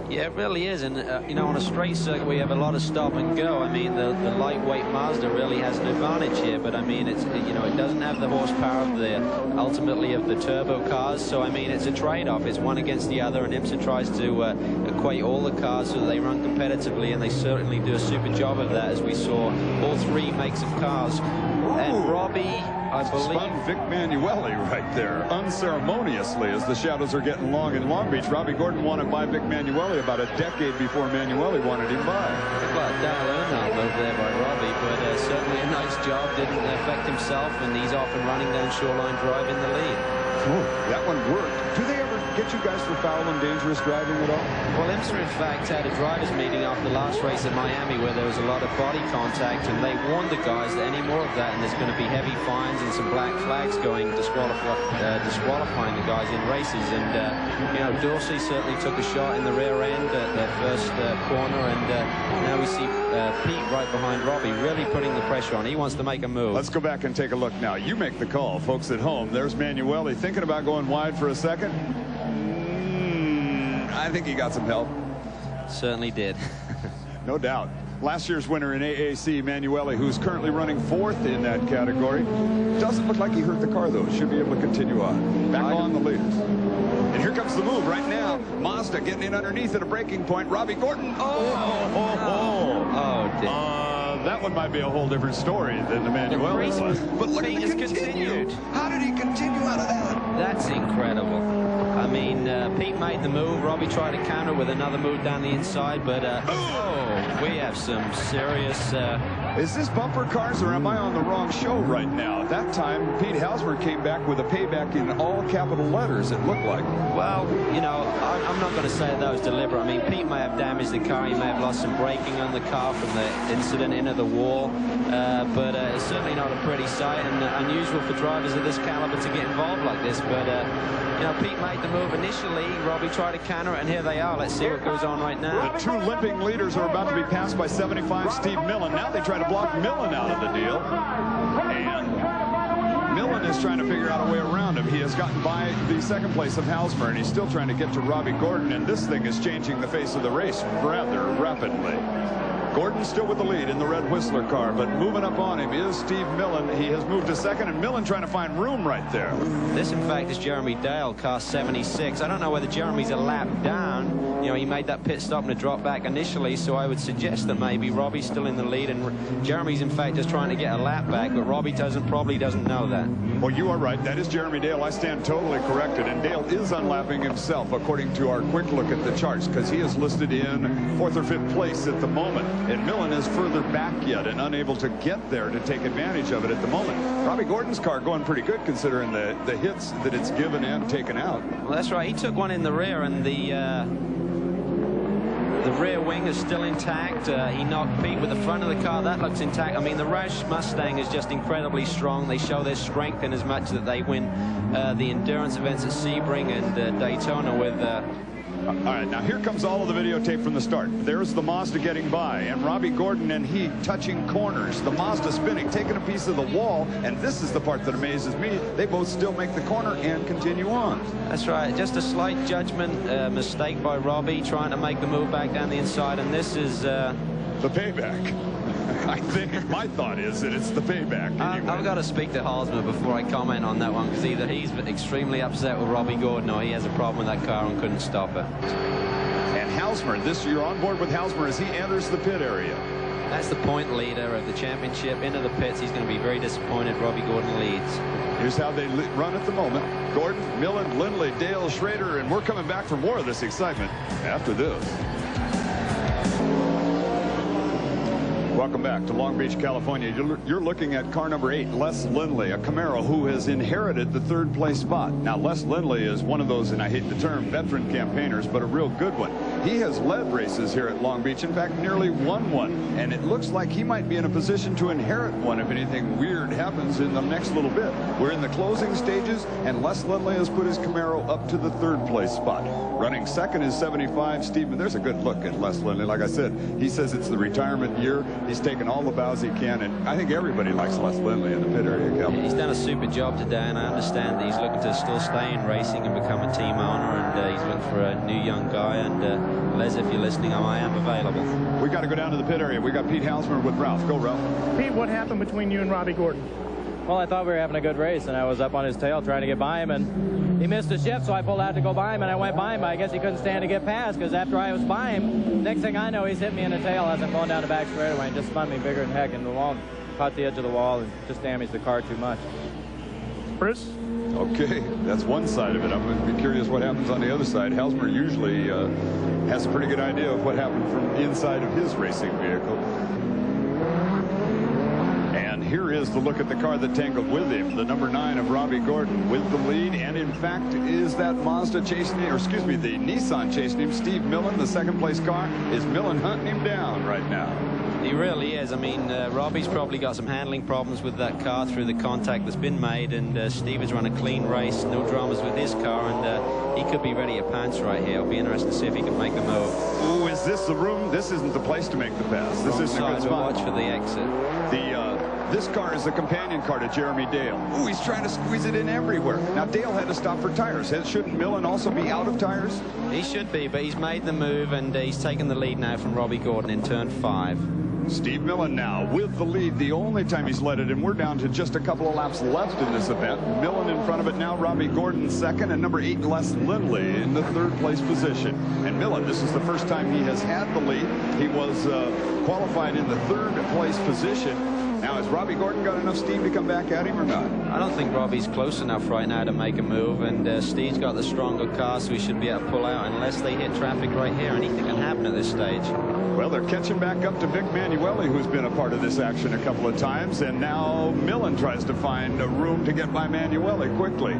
S2: Yeah, it really is. And, you know, on a straight circuit, we have a lot of stop and go. I mean, the lightweight Mazda really has an advantage here. But, I mean, it's, you know, it doesn't have the horsepower of ultimately of the turbo cars. So, I mean, it's a trade-off. It's one against the other. And IMSA tries to equate all the cars so that they run competitively. And they certainly do a super job of that, as we saw all 3 makes of cars. And Robbie, I believe...
S1: Spun Vic Manueli right there, unceremoniously, as the shadows are getting long in Long Beach. Robbie Gordon wanted by Vic Manueli about a decade before Manueli wanted him by.
S2: Well, Dale Earnhardt over there by Robbie, but certainly a nice job. Didn't affect himself, and he's off and running down Shoreline Drive in the lead.
S1: Oh, that one worked. Do they ever get you guys for foul and dangerous driving at all?
S2: Well, IMSA, in fact, had a drivers' meeting after the last race in Miami where there was a lot of body contact, and they warned the guys that any more of that, and there's going to be heavy fines and some black flags going disqualifying the guys in races. And, you know, Dorsey certainly took a shot in the rear end at the first corner, and now we see Pete right behind Robbie, really putting the pressure on. He wants to make a move.
S1: Let's go back and take a look now. You make the call, folks at home. There's Manueli thinking about going wide for a second. I think he got some help.
S2: Certainly did.
S1: No doubt. Last year's winner in AAC, Manueli, who's currently running 4th in that category. Doesn't look like he hurt the car, though. Should be able to continue on. Back on the leaders. And here comes the move right now. Mazda getting in underneath at a breaking point. Robbie Gordon. That one might be a whole different story than the Manueli was. But look at the continued. How did he continue out of that?
S2: That's incredible. I mean, Pete made the move. Robbie tried to counter with another move down the inside, but we have some serious...
S1: Is this bumper cars, or am I on the wrong show right now? At that time, Pete Halsmer came back with a payback in all capital letters, it looked like.
S2: Well, you know, I'm not going to say that was deliberate. I mean, Pete may have damaged the car. He may have lost some braking on the car from the incident into the wall. But it's certainly not a pretty sight, and unusual for drivers of this caliber to get involved like this. But, you know, Pete made the move initially. Robbie tried to counter it, and here they are. Let's see what goes on right now.
S1: The 2 limping leaders are about to be passed by 75 Steve Millen. Now they try to block Millen out of the deal. And Millen is trying to figure out a way around him. He has gotten by the second place of Halsmer, and he's still trying to get to Robbie Gordon, and this thing is changing the face of the race rather rapidly. Gordon still with the lead in the red Whistler car, but moving up on him is Steve Millen. He has moved to second, and Millen trying to find room right there.
S2: This, in fact, is Jeremy Dale, car 76. I don't know whether Jeremy's a lap down you know, he made that pit stop and a drop back initially, so I would suggest that maybe Robbie's still in the lead, and Jeremy's in fact just trying to get a lap back, but Robbie probably doesn't know that.
S1: Well, you are right. That is Jeremy Dale. I stand totally corrected, and Dale is unlapping himself according to our quick look at the charts, because he is listed in 4th or 5th place at the moment, and Millen is further back yet and unable to get there to take advantage of it at the moment. Robbie Gordon's car going pretty good considering the hits that it's given and taken out.
S2: Well, that's right. He took one in the rear, and the rear wing is still intact. He knocked Pete with the front of the car. That looks intact. I mean, the Roush Mustang is just incredibly strong. They show their strength in as much that they win the endurance events at Sebring and Daytona with...
S1: All right, now here comes all of the videotape from the start. There's the Mazda getting by, and Robbie Gordon and he touching corners. The Mazda spinning, taking a piece of the wall, and this is the part that amazes me. They both still make the corner and continue on.
S2: That's right. Just a slight judgment mistake by Robbie, trying to make the move back down the inside, and this is...
S1: the payback. I think my thought is that it's the payback. Anyway.
S2: I've got to speak to Halsmer before I comment on that one, because either he's extremely upset with Robbie Gordon or he has a problem with that car and couldn't stop it.
S1: And Halsmer, you're on board with Halsmer as he enters the pit area.
S2: That's the point leader of the championship. Into the pits, he's going to be very disappointed Robbie Gordon leads.
S1: Here's how they run at the moment. Gordon, Millen, Lindley, Dale, Schrader, and we're coming back for more of this excitement after this. Welcome back to Long Beach, California. You're looking at car number 8, Les Lindley, a Camaro who has inherited the 3rd place spot. Now, Les Lindley is one of those, and I hate the term, veteran campaigners, but a real good one. He has led races here at Long Beach, in fact, nearly won one, and it looks like he might be in a position to inherit one if anything weird happens in the next little bit. We're in the closing stages, and Les Lindley has put his Camaro up to the 3rd place spot. Running second is 75. Steve, there's a good look at Les Lindley. Like I said, he says it's the retirement year. He's taken all the bows he can, and I think everybody likes Les Lindley in the pit area.
S2: He's done a super job today, and I understand that he's looking to still stay in racing and become a team owner, and he's looking for a new young guy. And Les, if you're listening, I am available.
S1: We got to go down to the pit area. We got Pete Halsmer with Ralph. Go, Ralph.
S3: Pete, what happened between you and Robbie Gordon?
S4: Well, I thought we were having a good race, and I was up on his tail trying to get by him, and he missed a shift, so I pulled out to go by him, and I went by him, but I guess he couldn't stand to get past, because after I was by him, next thing I know, he's hit me in the tail as I'm going down the back straightaway and just spun me bigger than heck, and the wall caught the edge of the wall and just damaged the car too much.
S3: Bruce?
S1: Okay, that's one side of it. I'm going to be curious what happens on the other side. Halsmer usually has a pretty good idea of what happened from inside of his racing vehicle. And here is the look at the car that tangled with him. The number 9 of Robbie Gordon with the lead. And in fact, is that Mazda chasing him, or excuse me, the Nissan chasing him. Steve Millen, the 2nd place car. Is Millen hunting him down right now?
S2: He really is. I mean, Robbie's probably got some handling problems with that car through the contact that's been made, and Steve has run a clean race, no dramas with his car, and he could be ready to pounce right here. It'll be interesting to see if he can make the move.
S1: Ooh, is this the room? This isn't the place to make the pass. This isn't a good spot.
S2: Watch for the exit.
S1: This car is the companion car to Jeremy Dale. Ooh, he's trying to squeeze it in everywhere. Now, Dale had to stop for tires. Shouldn't Millen also be out of tires?
S2: He should be, but he's made the move, and he's taken the lead now from Robbie Gordon in turn 5.
S1: Steve Millen now with the lead, the only time he's led it, and we're down to just a couple of laps left in this event. Millen in front of it now, Robbie Gordon 2nd, and number 8, Les Lindley in the 3rd place position. And Millen, this is the first time he has had the lead. He was qualified in the 3rd place position. Now, has Robbie Gordon got enough steam to come back at him or not?
S2: I don't think Robbie's close enough right now to make a move, and Steve's got the stronger car, so he should be able to pull out unless they hit traffic right here. Anything can happen at this stage.
S1: Well, they're catching back up to Vic Manueli, who's been a part of this action a couple of times, and now Millen tries to find a room to get by Manueli quickly.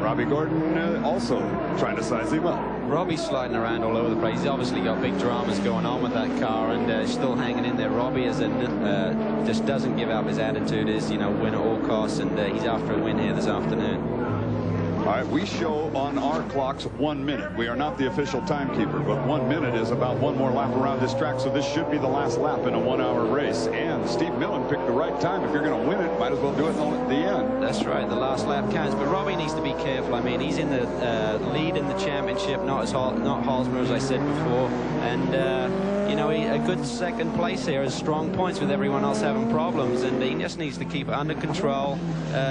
S1: Robbie Gordon also trying to size him up.
S2: Robbie's sliding around all over the place. He's obviously got big dramas going on with that car, and still hanging in there. Robbie just doesn't give up. His attitude is, you know, win at all costs, and he's after a win here this afternoon.
S1: All right, we show on our clocks 1 minute. We are not the official timekeeper, but 1 minute is about one more lap around this track, so this should be the last lap in a 1-hour race. And Steve Millen picked the right time. If you're going to win it, might as well do it at the end.
S2: That's right, the last lap counts, but Robbie needs to be careful. I mean, he's in the lead in the championship, not Halsmer, as I said before, and you know, a good 2nd place here is strong points with everyone else having problems, and he just needs to keep it under control,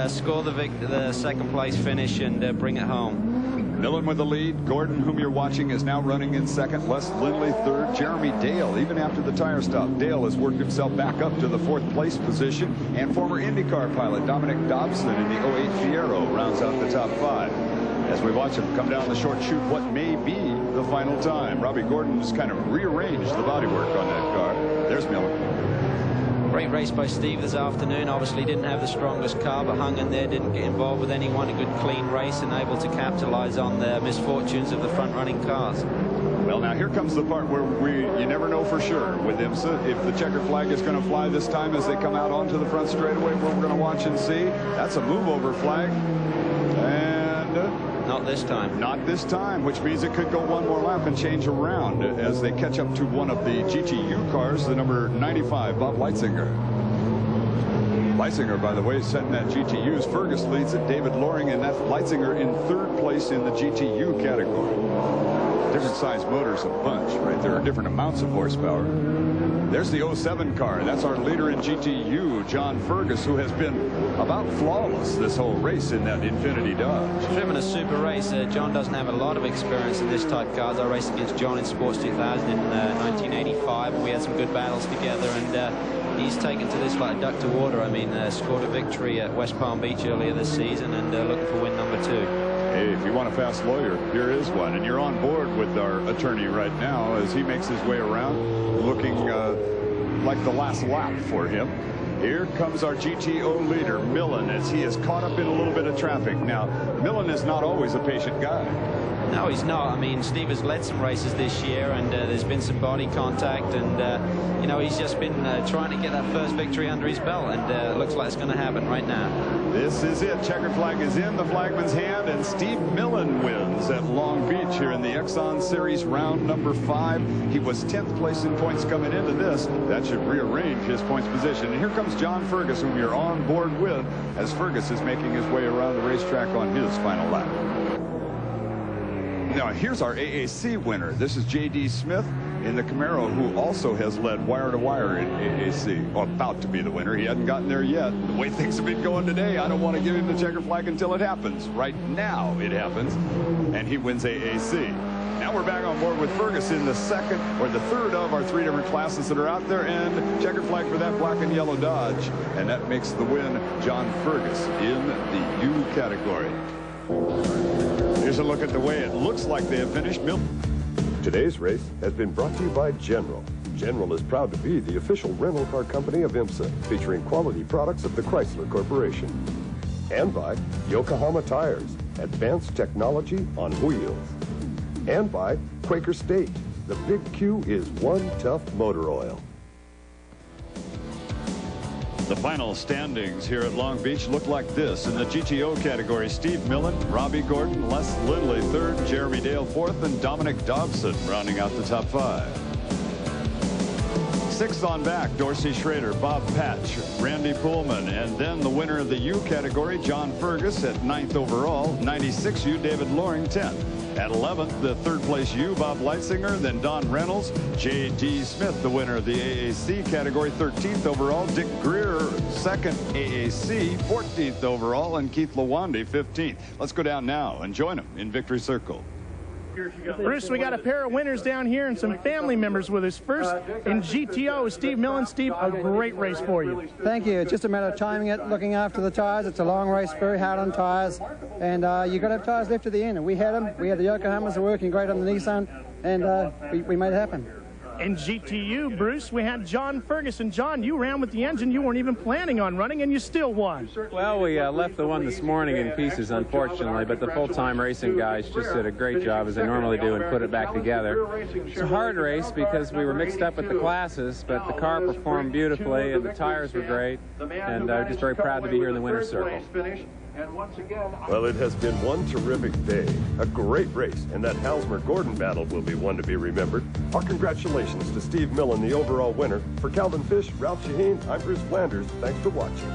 S2: score the 2nd place finish, and bring it home.
S1: Millen with the lead. Gordon, whom you're watching, is now running in second. Les Lindley third. Jeremy Dale, even after the tire stop, Dale has worked himself back up to the 4th place position. And former IndyCar pilot Dominic Dobson in the 08 Fiero rounds out the top 5. As we watch him come down the short chute, what may be the final time. Robbie Gordon just kind of rearranged the bodywork on that car. There's Millen.
S2: Great race by Steve this afternoon. Obviously didn't have the strongest car, but hung in there, didn't get involved with anyone. A good clean race and able to capitalize on the misfortunes of the front-running cars.
S1: Well, now here comes the part where you never know for sure with IMSA if the checker flag is going to fly this time as they come out onto the front straightaway, where we're going to watch and see. That's a move-over flag. And
S2: not this time.
S1: Not this time, which means it could go one more lap and change around as they catch up to one of the GTU cars, the number 95, Bob Leitzinger. Leitzinger, by the way, setting that GTU's. Fergus leads at David Loring, and that's Leitzinger in 3rd place in the GTU category. Different size motors a bunch, right? There are different amounts of horsepower. There's the 07 car. That's our leader in GTU, John Fergus, who has been about flawless this whole race in that Infiniti Dodge.
S2: Driven a super race. John doesn't have a lot of experience in this type of cars. I raced against John in Sports 2000 in 1985, and we had some good battles together, and he's taken to this like a duck to water. I mean, scored a victory at West Palm Beach earlier this season, and looking for win number 2.
S1: Hey, if you want a fast lawyer, here is one. And you're on board with our attorney right now as he makes his way around, looking like the last lap for him. Here comes our GTO leader, Millen, as he is caught up in a little bit of traffic. Now, Millen is not always a patient guy.
S2: No, he's not. I mean, Steve has led some races this year, and there's been some body contact, and, you know, he's just been trying to get that first victory under his belt, and it looks like it's going to happen right now.
S1: This is it. Checkered flag is in the flagman's hand, and Steve Millen wins at Long Beach here in the Exxon Series round number 5. He was 10th place in points coming into this. That should rearrange his points position. And here comes John Fergus, whom you're on board with, as Fergus is making his way around the racetrack on his final lap. Now, here's our AAC winner. This is J.D. Smith in the Camaro, who also has led wire-to-wire in AAC, or about to be the winner. He hadn't gotten there yet. The way things have been going today, I don't want to give him the checker flag until it happens. Right now, it happens, and he wins AAC. Now we're back on board with Fergus in the 2nd or the 3rd of our 3 different classes that are out there, and checker flag for that black and yellow Dodge, and that makes the win John Fergus in the U category. Here's a look at the way it looks like they have finished.
S5: Today's race has been brought to you by General. General is proud to be the official rental car company of IMSA, featuring quality products of the Chrysler Corporation. And by Yokohama Tires, advanced technology on wheels. And by Quaker State. The big Q is one tough motor oil.
S1: The final standings here at Long Beach look like this. In the GTO category, Steve Millen, Robbie Gordon, Les Lindley 3rd, Jeremy Dale 4th, and Dominic Dobson rounding out the top 5. 6th on back, Dorsey Schrader, Bob Patch, Randy Pullman, and then the winner of the U category, John Fergus at 9th overall, 96 U, David Loring 10th. At 11th, the 3rd place U, Bob Leitzinger, then Don Reynolds, J.D. Smith, the winner of the AAC category, 13th overall, Dick Greer, 2nd AAC, 14th overall, and Keith Lawande, 15th. Let's go down now and join him in Victory Circle.
S3: Bruce, we got a pair of winners down here and some family members with us. First, in GTO, Steve Millen. Steve, a great race for you.
S9: Thank you. It's just a matter of timing it, looking after the tires. It's a long race, very hard on tires, and you've got to have tires left to the end, and we had them. We had the Yokohamas are working great on the Nissan, and we made it happen.
S3: In GTU, Bruce, we had John Ferguson. John, you ran with the engine you weren't even planning on running, and you still won.
S6: Well, we left the one this morning in pieces, unfortunately, but the full-time racing guys just did a great job, as they normally do, and put it back together. It's a hard race because we were mixed up with the classes, but the car performed beautifully, and the tires were great, and just very proud to be here in the winner's circle.
S5: Well, it has been one terrific day, a great race, and that Halsmer-Gordon battle will be one to be remembered. Our congratulations to Steve Millen, the overall winner. For Calvin Fish, Ralph Shaheen, I'm Bruce Flanders. Thanks for watching.